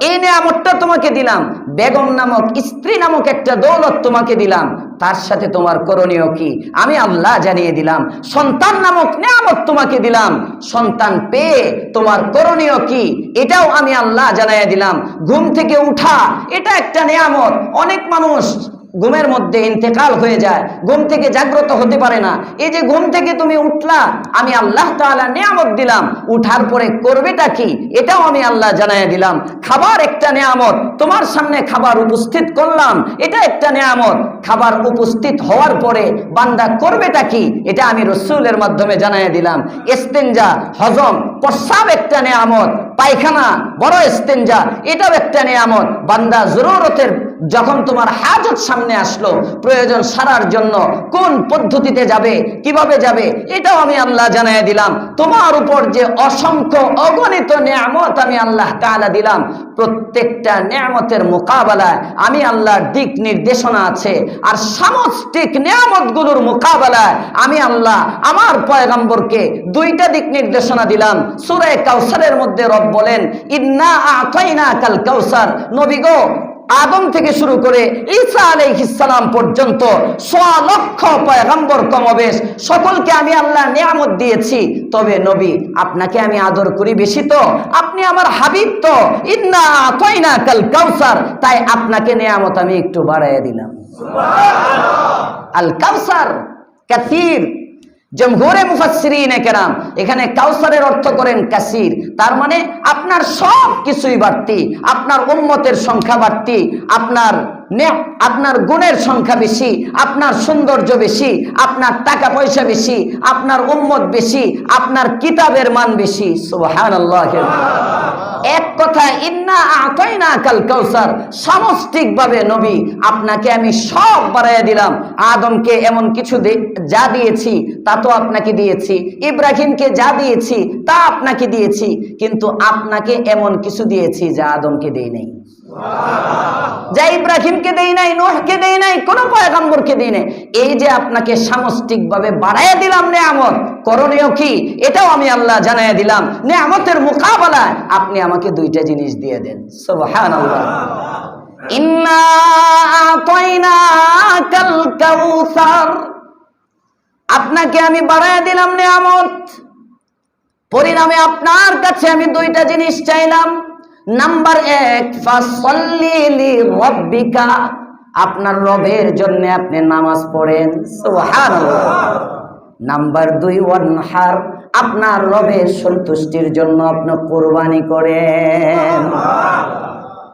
এই নেয়ামতটা তোমাকে দিলাম, বেগম নামক স্ত্রী নামক একটা দৌলত তোমাকে দিলাম, তার সাথে তোমার করণীয় কি আমি আল্লাহ জানিয়ে দিলাম। সন্তান নামক নেয়ামত তোমাকে দিলাম, সন্তান পেয়ে তোমার করণীয় কি এটাও আমি আল্লাহ জানিয়ে দিলাম। ঘুম থেকে উঠা, এটা একটা নেয়ামত। অনেক মানুষ ঘুমের মধ্যে ইন্তেকাল হয়ে যায়, ঘুম থেকে জাগ্রত হতে পারে না। এই যে ঘুম থেকে তুমি উঠলা, আমি আল্লাহ তাআলা নিয়ামত দিলাম, উঠার পরে করবেটা কি এটাও আমি আল্লাহ জানাইয়া দিলাম। খাবার একটা নিয়ামত, তোমার সামনে খাবার উপস্থিত করলাম, এটা একটা নিয়ামত। খাবার উপস্থিত হওয়ার পরে বান্দা করবেটা কি এটা আমি রাসূলের মাধ্যমে জানাইয়া দিলাম। ইস্তেনজা, হজম, প্রস্রাব একটা নিয়ামত, পায়খানা, বড় ইস্তেনজা, এটাও একটা নিয়ামত। বান্দা জরুরতের যখন তোমার হাজত সামনে আসলো, প্রয়োজন সারার জন্য কোন পদ্ধতিতে যাবে, কিভাবে যাবে, এটাও আমি আল্লাহ জানাইয়া দিলাম। তোমার উপর যে অসংখ্য অগণিত নিয়ামত আমি আল্লাহ তাআলা দিলাম, প্রত্যেকটা নিয়ামতের মোকাবেলায় আমি আল্লাহর দিক নির্দেশনা আছে। আর সামষ্টিক নিয়ামতগুলোর মোকাবেলায় আমি আল্লাহ আমার পয়গম্বরকে 2টা দিক নির্দেশনা দিলাম। সূরা কাউসারের মধ্যে রব বলেন, ইন্না আ'তাইনাকাল কাউসার। নবী গো, আদম থেকে শুরু করে ঈসা আলাইহিস সালাম পর্যন্ত 100 লক্ষ পয়গম্বর কমবেশ সকলকে আমি আল্লাহ নিয়ামত দিয়েছি। তবে নবী, আপনাকে আমি আদর করি বেশি, তো আপনি আমার হাবিব, তো ইন্না আ'তাইনাকাল কাউসার, তাই আপনাকে নিয়ামত আমি একটু বাড়াইয়া দিলাম। সুবহানাল্লাহ। আল কাউসার কাসীর। জমহুরে মুফাসসিরিনে কেরাম এখানে কাউসারের অর্থ করেন কাসীর, তার মানে আপনার সব কিছুই বাড়তি, আপনার উম্মতের সংখ্যা বাড়তি, আপনার আপনার গুণের সংখ্যা বেশি, আপনার সৌন্দর্য বেশি, আপনার টাকা পয়সা বেশি, আপনার উম্মত বেশি, আপনার কিতাবের মান বেশি। সুবহানাল্লাহ। এক কথা, ইন্না আতাইনাকাল কাউসার, সামষ্টিকভাবে নবী আপনাকে আমি সব বাড়াইয়া দিলাম। আদমকে এমন কিছু যা দিয়েছি তা তো আপনাকে দিয়েছি, ইব্রাহিমকে যা দিয়েছি তা আপনাকে দিয়েছি, কিন্তু আপনাকে এমন কিছু দিয়েছি যা আদমকে দেই নাই, যা ইব্রাহিমকে দেই নাই, নূহকে দেই নাই, কোন পয়গম্বরকে দেই নাই। এই যে আপনাকে সামষ্টিকভাবে বাড়াইয়া দিলাম নিয়ামত, করণীয় কি এটাও আমি আল্লাহ জানাইয়া দিলাম। নিয়ামতের মোকাবেলায় আপনি আমাকে দুইটা জিনিস দিয়ে দেন। সুবহানাল্লাহ। ইন্না আতাইনাকাল কাউসার, আপনাকে আমি বাড়াইয়া দিলাম নিয়ামত, পরিণামে আপনার কাছে আমি দুইটা জিনিস চাইলাম। নাম্বার 1, ফাসাল্লি লিরাব্বিকা, আপনার রবের জন্য আপনি নামাজ পড়েন। সুবহানাল্লাহ। নাম্বার 2, ওয়ানহার, আপনার রবের সন্তুষ্টির জন্য আপনি কুরবানি করেন।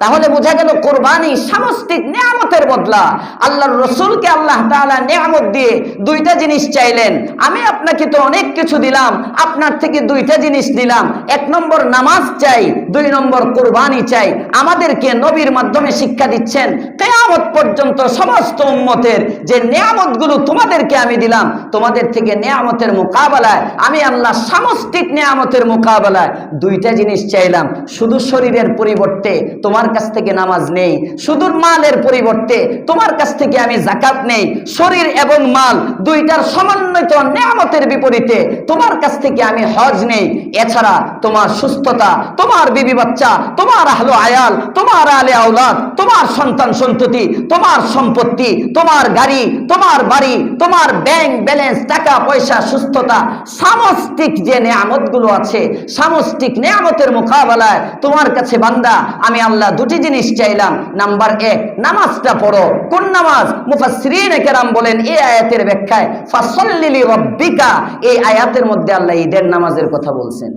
তাহলে বোঝা গেল কুরবানি সামষ্টিক নিয়ামতের বদলা। আল্লাহর রাসূলকে আল্লাহ তাআলা নিয়ামত দিয়ে দুইটা জিনিস চাইলেন। আমি আপনাকে তো অনেক কিছু দিলাম, আপনার থেকে দুইটা জিনিস দিলাম। 1 নম্বর নামাজ চাই, 2 নম্বর কুরবানি চাই। আমাদেরকে নবীর মাধ্যমে শিক্ষা দিচ্ছেন কিয়ামত পর্যন্ত সমস্ত উম্মতের যে নিয়ামতগুলো তোমাদেরকে আমি দিলাম, তোমাদের থেকে নিয়ামতের মোকাবেলায় আমি আল্লাহ সামষ্টিক নিয়ামতের মোকাবেলায় দুইটা জিনিস চাইলাম। শুধু শরীরের পরিবর্তে তোমার কাছ থেকে নামাজ নেই, শুধু মালের পরিবর্তে তোমার কাছ থেকে আমি যাকাত নেই। শরীর এবং মাল দুইটার সমন্বিত নিয়ামতের বিপরীতে তোমার কাছ থেকে আমি হজ নেই। এছাড়া তোমার সুস্থতা, তোমার বিবি বাচ্চা, তোমার আহলে আয়াল, তোমার আলে আওলাদ, তোমার সন্তান সন্ততি, তোমার সম্পত্তি, তোমার গাড়ি, তোমার বাড়ি, তোমার ব্যাংক ব্যালেন্স, টাকা পয়সা, সুস্থতা, সামষ্টিক যে নিয়ামতগুলো আছে, সামষ্টিক নিয়ামতের মোকাবেলায় তোমার কাছে বান্দা আমি আল্লাহ দুটি জিনিস চাইলাম। নাম্বার 1, নামাজটা পড়ো। কোন নামাজ? মুফাসসিরিনে কেরাম বলেন এই আয়াতের ব্যাখ্যায় ফাসাল্লি লিরাব্বিকা, এই আয়াতের মধ্যে আল্লাহ ঈদের নামাজের কথা বলছেন।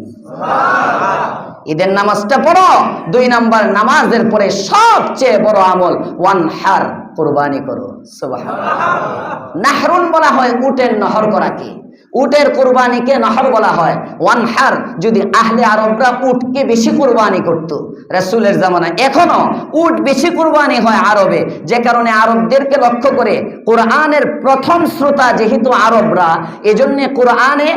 ঈদের নামাজটা পড়ো। 2 নাম্বার, নামাজের পরে সবচেয়ে বড় আমল ওয়ানহার, কুরবানি করো। সুবহানাল্লাহ। নাহরুন বলা হয় উটের নহর করাকে, উটের কুরবানিকে নহর বলা হয়। ওয়ানহার, যদি আহলে আরবরা উটকে বেশি কুরবানি করত রাসূলের জামানায়, এখনো উট বেশি কুরবানি হয় আরবে, যে কারণে আরবদেরকে লক্ষ্য করে কোরআনের প্রথম শ্রোতা যেহেতু আরবরা, এজন্য কোরআনে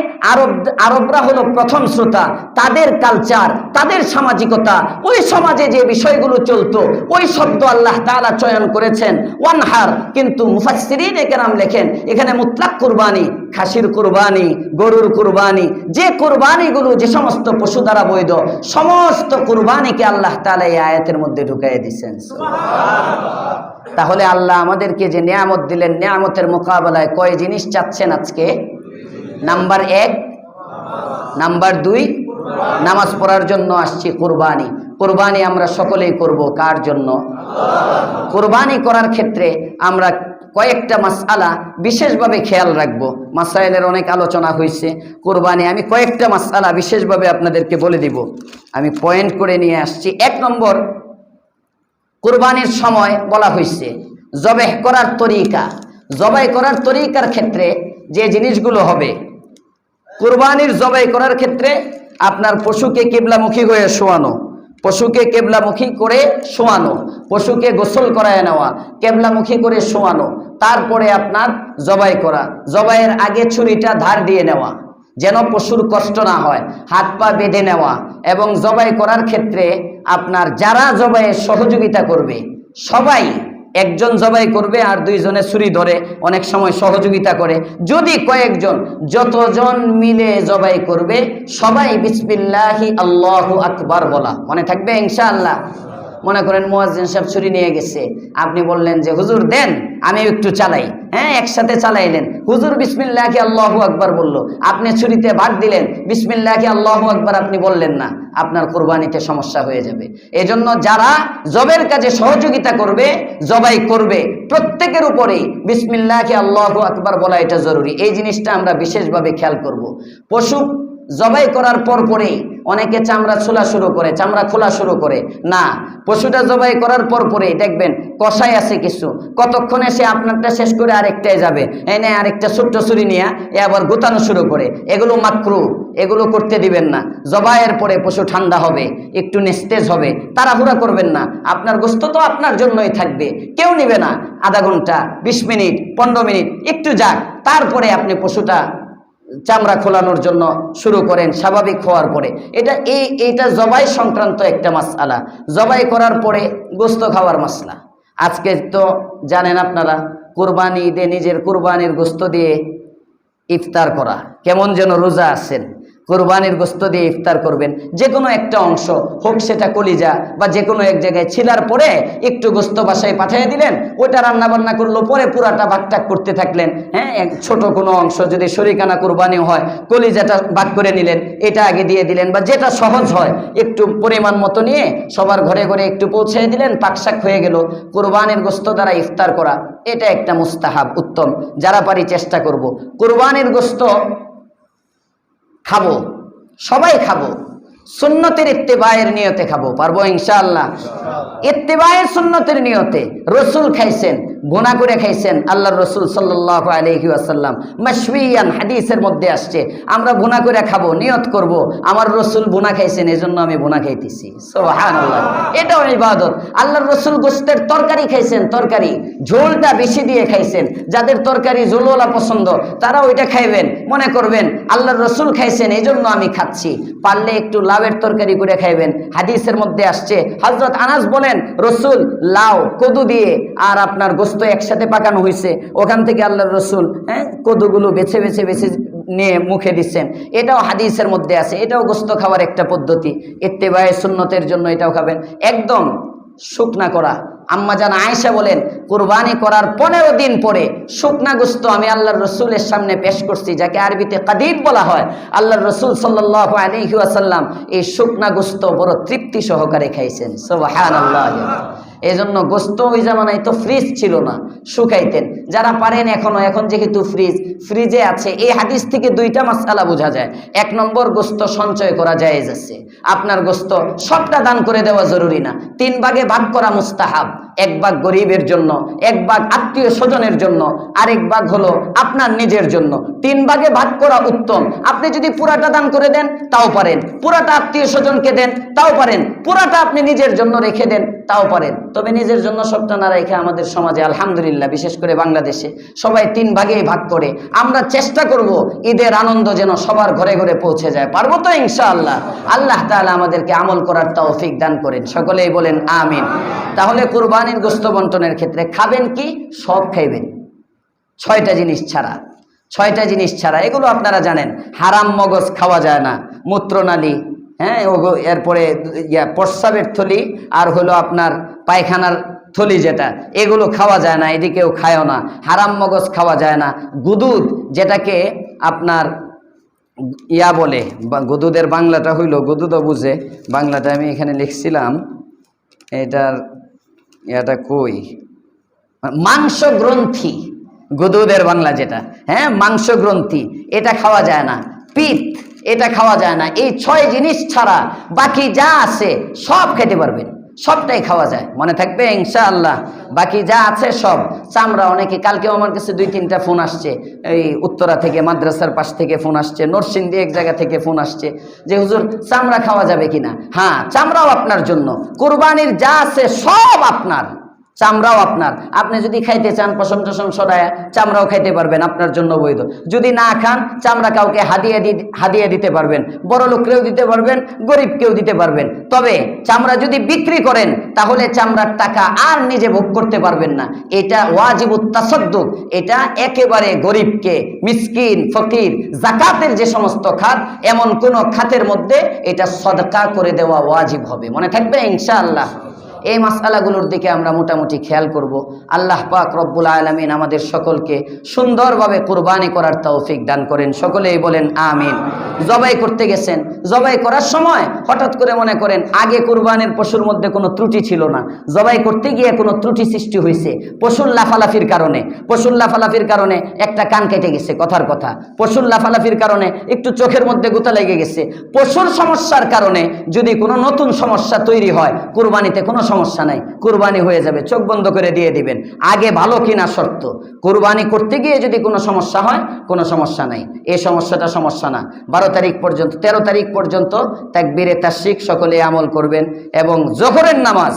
আরবরা হলো প্রথম শ্রোতা। তাদের কালচার, তাদের সামাজিকতা, ওই সমাজে যে বিষয়গুলো চলতো ওই শব্দ আল্লাহ তাআলা চয়ন করেছেন ওয়ানহার। কিন্তু মুফাসসিরিনে কেরাম লেখেন এখানে মুতলাক কুরবানি, খাসির কুরবানি, গরুর কুরবানি, যে কুরবানিগুলো যে সমস্ত পশু দ্বারা বৈধ, সমস্ত কুরবানিকে আল্লাহ তাআলা এই আয়াতের মধ্যে ঢুকাইয়া দিয়েছেন। সুবহানাল্লাহ। তাহলে আল্লাহ আমাদেরকে যে নিয়ামত দিলেন, নিয়ামতের মোকাবেলায় কয় জিনিস চাচ্ছেন আজকে? নাম্বার 1, নাম্বার 2, নামাজ পড়ার জন্য আসছি কুরবানি। কুরবানি আমরা সকলেই করব, কার জন্য? কুরবানি করার ক্ষেত্রে আমরা কয়েকটা মাসআলা বিশেষভাবে খেয়াল রাখবো। মাসাইলের অনেক আলোচনা হয়েছে, কুরবানি আমি কয়েকটা মাসআলা বিশেষভাবে আপনাদেরকে বলে দিব। আমি পয়েন্ট করে নিয়ে আসছি। 1 নম্বর, কুরবানির সময় বলা হয়েছে জবাই করার তরিকা। জবাই করার তরিকার ক্ষেত্রে যে জিনিসগুলো হবে, কুরবানির জবাই করার ক্ষেত্রে আপনার পশুকে কিবলামুখী হয়ে শোয়ানো, পশুকে কেবলামুখী করে শোয়ানো, পশুকে গোসল করায় নেওয়া, কেবলামুখী করে শোয়ানো, তারপরে আপনার জবাই করা। জবাইয়ের আগে ছুরিটা ধার দিয়ে নেওয়া যেন পশুর কষ্ট না হয়, হাত পা বেঁধে নেওয়া। এবং জবাই করার ক্ষেত্রে আপনার যারা জবাইয়ের সহযোগিতা করবে, সবাই, একজন জবাই করবে আর 2 জনে ছুরি ধরে, অনেক সময় সহযোগিতা করে। যদি কয়েকজন, যতজন মিলে জবাই করবে সবাই বিসমিল্লাহি আল্লাহু আকবার বলা। মনে থাকবে ইনশাআল্লাহ। মনে করেন মুয়াজ্জিন সাহেব ছুরি নিয়ে গেছে, আপনি বললেন যে হুজুর দেন আমি একটু চালাই, হ্যাঁ একসাথে চালাইলেন। হুজুর বিসমিল্লাহি আল্লাহু আকবার বলল, আপনি ছুরিতে ভাগ দিলেন, বিসমিল্লাহি আল্লাহু আকবার আপনি বললেন না, আপনার কুরবানিতে সমস্যা হয়ে যাবে। এজন্য যারা জবের কাজে সহযোগিতা করবে, জবাই করবে, প্রত্যেকের উপরেই বিসমিল্লাহি আল্লাহু আকবার বলা এটা জরুরি। এই জিনিসটা আমরা বিশেষভাবে খেয়াল করব। পশু জবাই করার পরেই অনেকে চামড়া খোলা শুরু করে না, পশুটা জবাই করার পরেই দেখবেন কষাই আছে কিছু, কতক্ষণে সে আপনারটা শেষ করে আরেকটাই যাবে, এনে আরেকটা ছোট্ট ছুরি নিয়ে আবার গোতানো শুরু করে। এগুলো মাকরু, এগুলো করতে দিবেন না। জবাইয়ের পরে পশু ঠান্ডা হবে, একটু নিস্তেজ হবে, তাড়াহুড়া করবেন না। আপনার গোশত তো আপনার জন্যই থাকবে, কেউ নিবে না। আধা ঘন্টা, 20 মিনিট, 15 মিনিট একটু যাক, তারপরে আপনি পশুটা চামড়া খোলানোর জন্য শুরু করেন স্বাভাবিক হওয়ার পরে। এইটা জবাই সংক্রান্ত একটা মাসআলা। জবাই করার পরে গোশত খাওয়ার মাসলা। আজকে তো জানেন আপনারা, কুরবানি ঈদে নিজের কুরবানির গোশত দিয়ে ইফতার করা, কেমন যেন রোজা আছেন, কুরবানির গোশত দিয়ে ইফতার করবেন। যে কোনো একটা অংশ হোক, সেটা কলিজা বা যে কোনো এক জায়গায় ছিলার পরে একটু গোশত বাসায় পাঠিয়ে দিলেন, ওইটা রান্না বান্না করলো, পরে পুরাটা ভাগটাক করতে থাকলেন। হ্যাঁ, ছোট কোনো অংশ যদি শরিকানা কুরবানি হয়, কলিজাটা ভাগ করে নিলেন, এটা আগে দিয়ে দিলেন, বা যেটা সহজ হয় একটু পরিমাণ মতো নিয়ে সবার ঘরে ঘরে একটু পৌঁছে দিলেন, পাকশাক হয়ে গেল। কুরবানির গোশত দ্বারা ইফতার করা এটা একটা মুস্তাহাব, উত্তম। যারা পারি চেষ্টা করব কুরবানির গোশত খাবো, সবাই খাবো, সুন্নতের ইত্তেবায়ের নিয়তে খাবো, পারবো ইনশাআল্লাহ। ইত্তেবায়ের সুন্নতের নিয়তে রসুল খাইছেন, ভুনা করে খাইছেন আল্লাহর রসুল সাল্লাল্লাহু আলাইহি ওয়াসাল্লাম। মাশফিয়ান হাদিসের মধ্যে আসছে, আমরা ভুনা করে খাবো, নিয়ত করব আমার রসুল ভুনা খাইছেন, এজন্য আমি ভুনা খাইতেছি। সুবহানাল্লাহ, এটাও ইবাদত। আল্লাহর রসুল গোশতের তরকারি খাইছেন, তরকারি ঝোলটা বেশি দিয়ে খাইছেন। যাদের তরকারি ঝোলওয়ালা পছন্দ তারা ওইটা খাইবেন, মনে করবেন আল্লাহর রসুল খাইছেন এজন্য আমি খাচ্ছি। পারলে একটু লাউয়ের তরকারি করে খাইবেন। হাদিসের মধ্যে আসছে, হযরত আনাস বলেন রসুল লাউ কদু দিয়ে আর আপনার গোশত একসাথে পাকানো হয়েছে, ওখান থেকে আল্লাহর রসুল কদুগুলো বেছে বেছে বেছে নিয়ে মুখে দিচ্ছেন। এটাও হাদিসের মধ্যে আছে, এটাও গোশত খাওয়ার একটা পদ্ধতি। ইত্তেবায়ে সুন্নতের জন্য এটাও খাবেন। একদম শুকনা করা, আম্মাজান আয়েশা বলেন কুরবানি করার 15 দিন পরে শুকনা গোশত আমি আল্লাহর রসুলের সামনে পেশ করছি, যাকে আরবিতে কাদিব বলা হয়। আল্লাহর রসুল সাল্লাল্লাহু আলাইহি ওয়াসাল্লাম এই শুকনা গোশত বড় তৃপ্তি সহকারে খাইছেন। সুবহানাল্লাহ। এই জন্য গোশত ওই জামানায় তো ফ্রিজ ছিল না, শুকাইতেন। যারা পারেন এখন যেহেতু ফ্রিজে আছে, এই হাদিস থেকে 2টা মাসআলা বোঝা যায়। 1 নম্বর, গোশত সঞ্চয় করা জায়েজ আছে। আপনার গোশত সবটা দান করে দেওয়া জরুরি না, 3 ভাগে ভাগ করা মুস্তাহাব। 1 ভাগ গরিবের জন্য, 1 ভাগ আত্মীয় স্বজনের জন্য, আরেক ভাগ হলো আপনার নিজের জন্য। 3 ভাগে ভাগ করা উত্তম। আপনি যদি পুরাটা দান করে দেন তাও পারেন, পুরাটা আত্মীয় স্বজনকে দেন তাও পারেন, পুরাটা আপনি নিজের জন্য রেখে দেন তাও পারেন। তবে নিজের জন্য সবটা না রেখে আমাদের সমাজে আলহামদুলিল্লাহ, বিশেষ করে বাংলাদেশে সবাই 3 ভাগেই ভাগ করে। আমরা চেষ্টা করব ঈদের আনন্দ যেন সবার ঘরে ঘরে পৌঁছে যায়, পারবো তো ইনশাআল্লাহ। আল্লাহ তাআলা আমাদেরকে আমল করার তৌফিক দান করেন, সকলেই বলেন আমিন। তাহলে কুরবানির গোশত বন্টনের ক্ষেত্রে খাবেন কি? সব খাইবেন, 6টা জিনিস ছাড়া। 6টা জিনিস ছাড়া, এগুলো আপনারা জানেন। হারাম মগজ খাওয়া যায় না, মূত্রনালী, এরপরে প্রস্রাবের থলি, আর হলো আপনার পায়খানার থলি, যেটা এগুলো খাওয়া যায় না, এদিকেও খায়ও না। হারাম মগজ খাওয়া যায় না। গুদুদ, যেটাকে আপনার বলে, গুদুদের বাংলাটা হইল, গুদুদও বুঝে, বাংলাটা আমি এখানে লিখছিলাম, এটা কই, মাংস গ্রন্থি, গুদুদের বাংলা যেটা, মাংস গ্রন্থি, এটা খাওয়া যায় না। পিত্ত, এটা খাওয়া যায় না। এই 6 জিনিস ছাড়া বাকি যা আছে সব খেতে পারবেন, সবটাই খাওয়া যায়, মনে থাকবে ইনশাআল্লাহ। বাকি যা আছে সব। চামড়া, অনেকে, কালকেও আমার কাছে 2-3টা ফোন আসছে, এই উত্তরা থেকে, মাদ্রাসার পাশ থেকে ফোন আসছে, নরসিংদী এক জায়গা থেকে ফোন আসছে যে হুজুর চামড়া খাওয়া যাবে কিনা। হ্যাঁ, চামড়াও আপনার জন্য। কুরবানির যা আছে সব আপনার, চামড়াও আপনার। আপনি যদি খাইতে চান পশম টসম সরায়া চামড়াও খাইতে পারবেন, আপনার জন্য বৈধ। যদি না খান, চামড়া কাউকে হাদিয়া দিতে পারবেন, বড় লোককেও দিতে পারবেন, গরিবকেও দিতে পারবেন। তবে চামড়া যদি বিক্রি করেন তাহলে চামড়ার টাকা আর নিজে ভোগ করতে পারবেন না। এটা ওয়াজিবুত তাসাদ্দুক, এটা একেবারে গরিবকে, মিসকিন, ফকির, যাকাতের যে সমস্ত খাত, এমন কোন খাতের মধ্যে এটা সদকা করে দেওয়া ওয়াজিব হবে, মনে থাকবে ইনশাআল্লাহ। এই মাসআলাগুলোর দিকে আমরা মোটামুটি খেয়াল করব। আল্লাহ পাক রব্বুল আলামিন আমাদের সকলকে সুন্দরভাবে কুরবানি করার তৌফিক দান করেন, সকলেই বলেন আমিন। জবাই করতে গেছেন, জবাই করার সময় হঠাৎ করে মনে করেন আগে কুরবানির পশুর মধ্যে কোনো ত্রুটি ছিল না, জবাই করতে গিয়ে কোনো ত্রুটি সৃষ্টি হয়েছে পশুর লাফালাফির কারণে একটা কান কেটে গেছে, কথার কথা, পশুর লাফালাফির কারণে একটু চোখের মধ্যে গুতা লেগে গেছে। পশুর সমস্যার কারণে যদি কোনো নতুন সমস্যা তৈরি হয়, কুরবানিতে কোনো সমস্যা নাই, কুরবানি হয়ে যাবে, চোখ বন্ধ করে দিয়ে দিবেন। আগে ভালো কিনা শর্ত, কুরবানি করতে গিয়ে যদি কোনো সমস্যা হয় কোনো সমস্যা নাই, এই সমস্যাটা সমস্যা না। 12 তারিখ পর্যন্ত 13 তারিখ পর্যন্ত তাকবীরে তাশরিক সকলে আমল করবেন। এবং জোহরের নামাজ,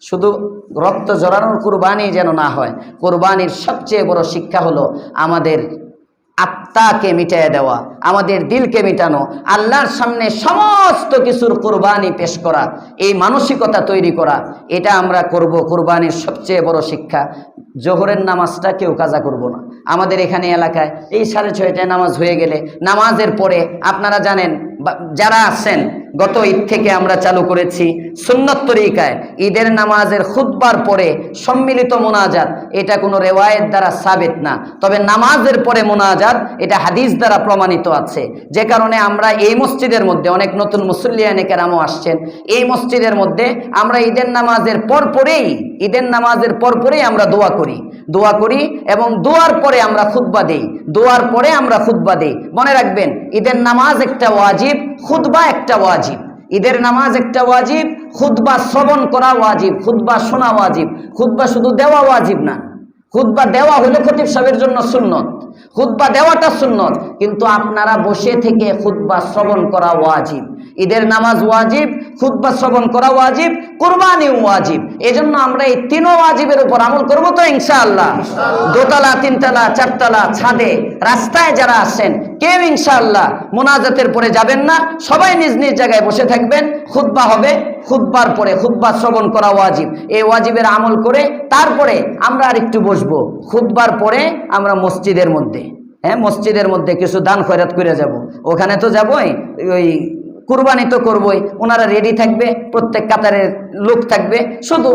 শুধু রক্ত জড়ানোর কুরবানি যেন না হয়। কুরবানির সবচেয়ে বড় শিক্ষা হলো আমাদের আত্মাকে মিটিয়ে দেওয়া, আমাদের দিলকে মিটানো, আল্লাহর সামনে সমস্ত কিছুর কুরবানি পেশ করা, এই মানসিকতা তৈরি করা, এটা আমরা করব। কুরবানির সবচেয়ে বড় শিক্ষা। জোহরের নামাজটা কেউ কাজা করব না। আমাদের এখানে এলাকায় এই 6:30টায় নামাজ হয়ে গেলে নামাজের পরে আপনারা জানেন, যারা আছেন গত ঈদ থেকে আমরা চালু করেছি সুন্নত তরিকায় ঈদের নামাজের খুতবার পরে সম্মিলিত মোনাজাত। এটা কোনো রেওয়ায়েত দ্বারা সাবিত না, তবে নামাজের পরে মোনাজাত এটা হাদিস দ্বারা প্রমাণিত আছে। যে কারণে আমরা এই মসজিদের মধ্যে অনেক নতুন মুসল্লিয়ানে কেরামও আসছেন, এই মসজিদের মধ্যে আমরা ঈদের নামাজের পরপরেই আমরা দোয়া করি এবং দোয়ার পরে আমরা খুতবা দেই। মনে রাখবেন, ঈদের নামাজ একটা ওয়াজিব, খুতবা একটা ওয়াজিব। ঈদের নামাজ একটা ওয়াজিব, খুতবা শ্রবণ করা ওয়াজিব, খুতবা শোনা ওয়াজিব। খুতবা শুধু দেওয়া ওয়াজিব না, খুতবা দেওয়া হলো খতিব সাহেবের জন্য সুন্নত, খুতবা দেওয়াটা সুন্নত, কিন্তু আপনারা বসে থেকে খুতবা শ্রবণ করা ওয়াজিব। ঈদের নামাজ ওয়াজিব, খুতবা শ্রবণ করা ওয়াজিব, কুরবানিও ওয়াজিব। এজন্য আমরা এই 3 ওয়াজিবের উপর আমল করব তো ইনশাআল্লাহ। দোতলা, 3তলা, 4তলা, ছাদে, রাস্তায় যারা আছেন কেউ ইনশাআল্লাহ মোনাজাতের পরে যাবেন না, সবাই নিজ নিজ জায়গায় বসে থাকবেন। খুতবা হবে, খুতবার পরে খুতবা শ্রবণ করা ওয়াজিব। এই ওয়াজিবের আমল করে তারপরে আমরা আর একটু বসবো। খুতবার পরে আমরা মসজিদের মধ্যে কিছু দান খয়রাত করে যাব। ওখানে তো যাবই, ওই কুরবানি তো করবই, ওনারা রেডি থাকবে, প্রত্যেক কাতারের লোক থাকবে। শুধু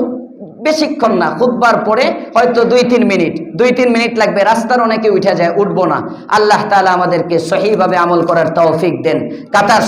বেশিক্ষণ না, খুতবার পরে হয়তো 2-3 মিনিট লাগবে। রাস্তার অনেকে উঠে যায়, উঠবো না। আল্লাহ তাআলা আমাদেরকে সহিভাবে আমল করার তৌফিক দেন। কাতার